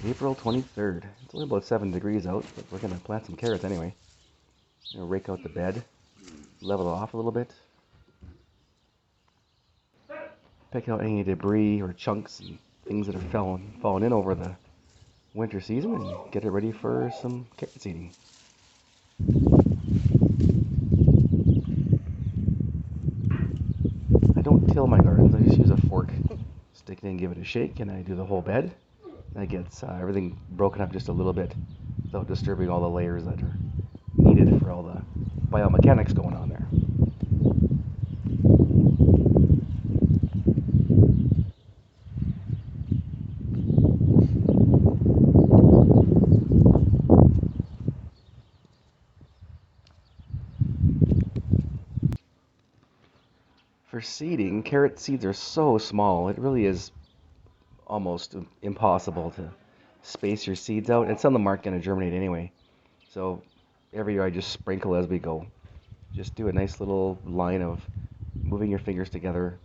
April 23rd. It's only about 7 degrees out, but we're going to plant some carrots anyway. I'm going to rake out the bed, level it off a little bit, pick out any debris or chunks and things that have fallen in over the winter season, and get it ready for some carrot seeding. I don't till my gardens, I just use a fork, stick it in, give it a shake, and I do the whole bed. That gets everything broken up just a little bit without disturbing all the layers that are needed for all the biomechanics going on there. For seeding, carrot seeds are so small, it really is almost impossible to space your seeds out, and some of them aren't going to germinate anyway. So every year I just sprinkle as we go. Just do a nice little line of moving your fingers together.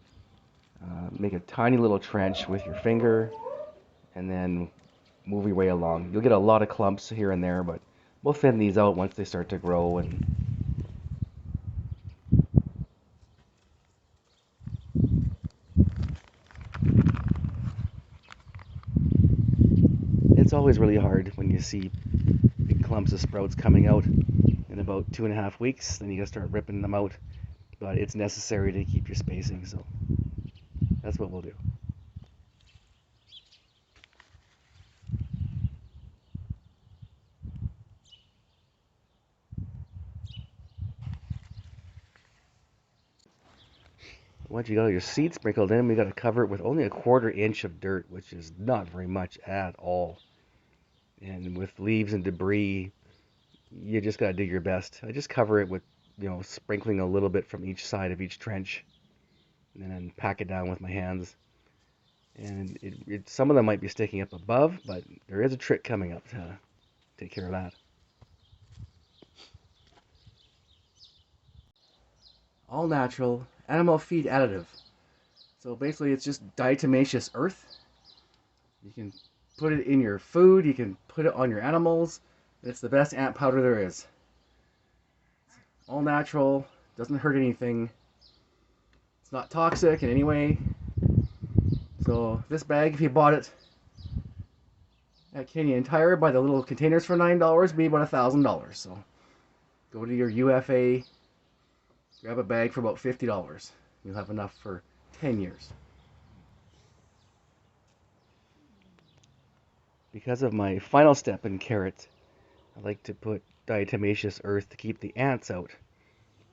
Make a tiny little trench with your finger, and then move your way along. You'll get a lot of clumps here and there, but we'll thin these out once they start to grow. And it's always really hard when you see big clumps of sprouts coming out in about 2.5 weeks. Then you gotta start ripping them out, but it's necessary to keep your spacing, so that's what we'll do. Once you got your seed sprinkled in, we got to cover it with only a 1/4 inch of dirt, which is not very much at all. And with leaves and debris, you just got to do your best. I just cover it with, sprinkling a little bit from each side of each trench, and then pack it down with my hands. And some of them might be sticking up above, but there is a trick coming up to take care of that. All natural animal feed additive. So basically it's just diatomaceous earth. You can put it in your food, you can put it on your animals. It's the best ant powder there is. All natural, doesn't hurt anything. It's not toxic in any way. So this bag, if you bought it at Canadian Tire by the little containers for $9, would be about $1,000. So go to your UFA, grab a bag for about $50. You'll have enough for 10 years. Because of my final step in carrots, I like to put diatomaceous earth to keep the ants out.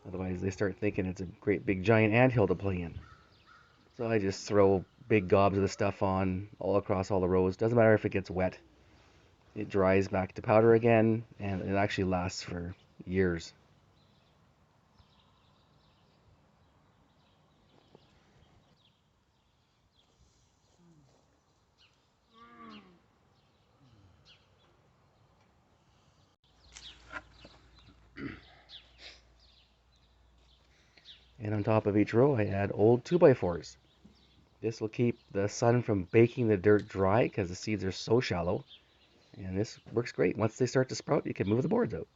Otherwise they start thinking it's a great big giant anthill to play in. So I just throw big gobs of the stuff on all across all the rows. Doesn't matter if it gets wet. It dries back to powder again, and it actually lasts for years. And on top of each row I add old 2x4s. This will keep the sun from baking the dirt dry because the seeds are so shallow. And this works great. Once they start to sprout, you can move the boards out.